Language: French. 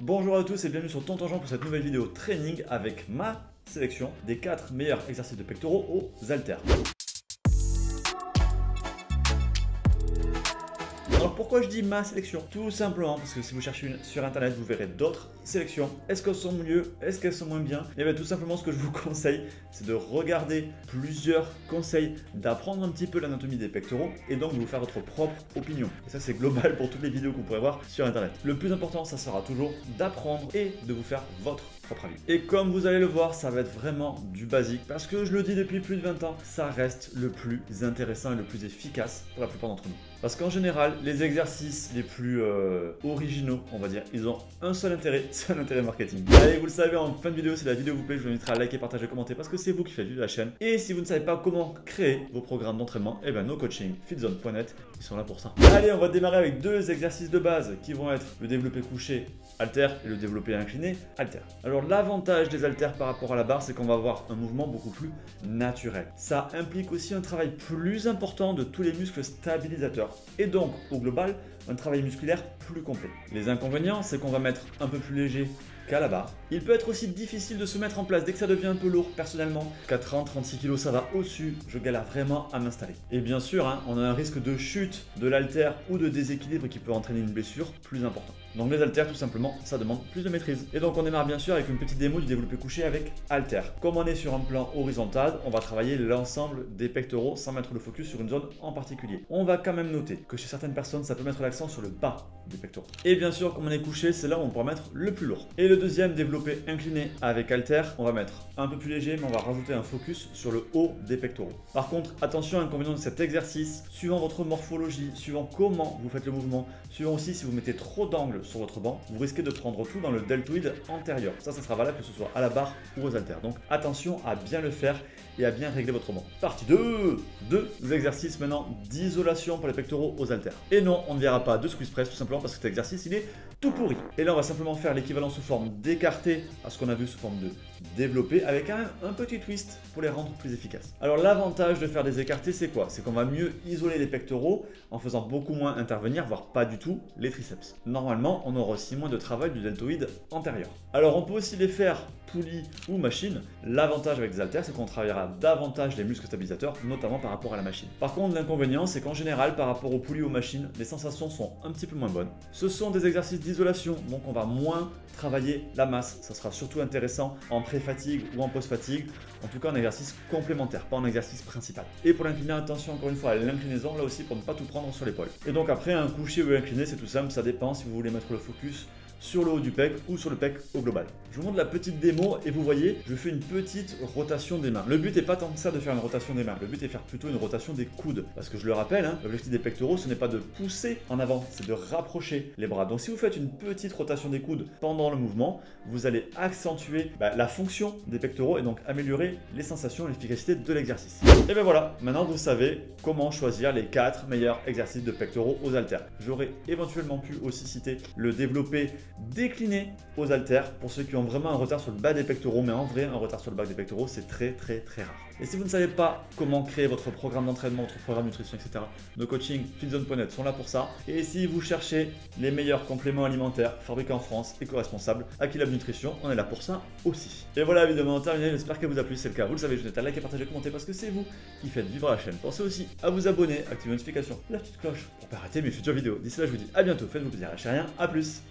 Bonjour à tous et bienvenue sur Tonton Jean pour cette nouvelle vidéo training avec ma sélection des 4 meilleurs exercices de pectoraux aux haltères. Alors pourquoi je dis ma sélection? Tout simplement parce que si vous cherchez une sur internet, vous verrez d'autres sélections. Est-ce qu'elles sont mieux? Est-ce qu'elles sont moins bien? Et bien tout simplement ce que je vous conseille, c'est de regarder plusieurs conseils, d'apprendre un petit peu l'anatomie des pectoraux et donc de vous faire votre propre opinion. Et ça c'est global pour toutes les vidéos que vous pourrez voir sur internet. Le plus important, ça sera toujours d'apprendre et de vous faire votre propre avis. Et comme vous allez le voir, ça va être vraiment du basique parce que je le dis depuis plus de 20 ans, ça reste le plus intéressant et le plus efficace pour la plupart d'entre nous. Parce qu'en général, les exercices les plus originaux, on va dire, ils ont un seul intérêt, c'est un intérêt marketing. Allez, vous le savez, en fin de vidéo, si la vidéo vous plaît, je vous inviterai à liker, partager, commenter parce que c'est vous qui faites vivre la chaîne. Et si vous ne savez pas comment créer vos programmes d'entraînement, eh bien nos coachings, fitzone.net, ils sont là pour ça. Allez, on va démarrer avec deux exercices de base qui vont être le développé couché haltère et le développé incliné haltère. Alors l'avantage des haltères par rapport à la barre, c'est qu'on va avoir un mouvement beaucoup plus naturel. Ça implique aussi un travail plus important de tous les muscles stabilisateurs et donc au global un travail musculaire plus complet. Les inconvénients, c'est qu'on va mettre un peu plus léger qu'à la barre. Il peut être aussi difficile de se mettre en place dès que ça devient un peu lourd. Personnellement, qu'à 30-36 kg ça va au-dessus, je galère vraiment à m'installer. Et bien sûr, on a un risque de chute de l'haltère ou de déséquilibre qui peut entraîner une blessure plus importante. Donc les haltères, tout simplement, ça demande plus de maîtrise. Et donc on démarre bien sûr avec une petite démo du développé couché avec haltère. Comme on est sur un plan horizontal, on va travailler l'ensemble des pectoraux sans mettre le focus sur une zone en particulier. On va quand même noter que chez certaines personnes, ça peut mettre l'accent sur le bas des pectoraux. Et bien sûr, comme on est couché, c'est là où on pourra mettre le plus lourd. Et le deuxième développé incliné avec haltère, on va mettre un peu plus léger, mais on va rajouter un focus sur le haut des pectoraux. Par contre, attention à l'inconvénient de cet exercice, suivant votre morphologie, suivant comment vous faites le mouvement, suivant aussi si vous mettez trop d'angle sur votre banc, vous risquez de prendre tout dans le deltoïde antérieur. Ça sera valable que ce soit à la barre ou aux haltères. Donc attention à bien le faire et à bien régler votre banc. Partie 2. Deux exercices maintenant d'isolation pour les pectoraux aux haltères. Et non, on ne verra pas de squeeze press tout simplement parce que cet exercice il est tout pourri. Et là on va simplement faire l'équivalent sous forme d'écarté à ce qu'on a vu sous forme de développé avec un petit twist pour les rendre plus efficaces. Alors l'avantage de faire des écartés c'est quoi? C'est qu'on va mieux isoler les pectoraux en faisant beaucoup moins intervenir, voire pas du tout, les triceps. Normalement on aura aussi moins de travail du deltoïde antérieur. Alors on peut aussi les faire poulie ou machine. L'avantage avec des haltères c'est qu'on travaillera davantage les muscles stabilisateurs, notamment par rapport à la machine. Par contre l'inconvénient c'est qu'en général par rapport aux poulies ou aux machines, les sensations sont un petit peu moins bonnes. Ce sont des exercices d'isolation, donc on va moins travailler la masse. Ça sera surtout intéressant en pré-fatigue ou en post-fatigue, en tout cas en exercice complémentaire, pas en exercice principal. Et pour l'incliné, attention encore une fois à l'inclinaison, là aussi pour ne pas tout prendre sur l'épaule. Et donc après un couché ou incliné, c'est tout simple, ça dépend si vous voulez mettre le focus sur le haut du pec ou sur le pec au global. Je vous montre la petite démo et vous voyez, je fais une petite rotation des mains. Le but n'est pas tant que ça de faire une rotation des mains, le but est de faire plutôt une rotation des coudes. Parce que je le rappelle, l'objectif des pectoraux, ce n'est pas de pousser en avant, c'est de rapprocher les bras. Donc si vous faites une petite rotation des coudes pendant le mouvement, vous allez accentuer la fonction des pectoraux et donc améliorer les sensations et l'efficacité de l'exercice. Et bien voilà, maintenant vous savez comment choisir les 4 meilleurs exercices de pectoraux aux haltères. J'aurais éventuellement pu aussi citer le développé décliné aux haltères pour ceux qui ont vraiment un retard sur le bas des pectoraux, mais en vrai un retard sur le bas des pectoraux c'est très rare. Et si vous ne savez pas comment créer votre programme d'entraînement, votre programme de nutrition, etc., nos coachings fitzone.net sont là pour ça. Et si vous cherchez les meilleurs compléments alimentaires fabriqués en France, éco-responsables, Aquilab Nutrition, on est là pour ça aussi. Et voilà, évidemment terminé, j'espère qu'elle vous a plu, c'est le cas, vous le savez, je vous invite à liker, partager, commenter parce que c'est vous qui faites vivre la chaîne. Pensez aussi à vous abonner, activer les notifications, la petite cloche pour ne pas rater mes futures vidéos. D'ici là, je vous dis à bientôt, faites-vous plaisir, lâchez rien, à plus.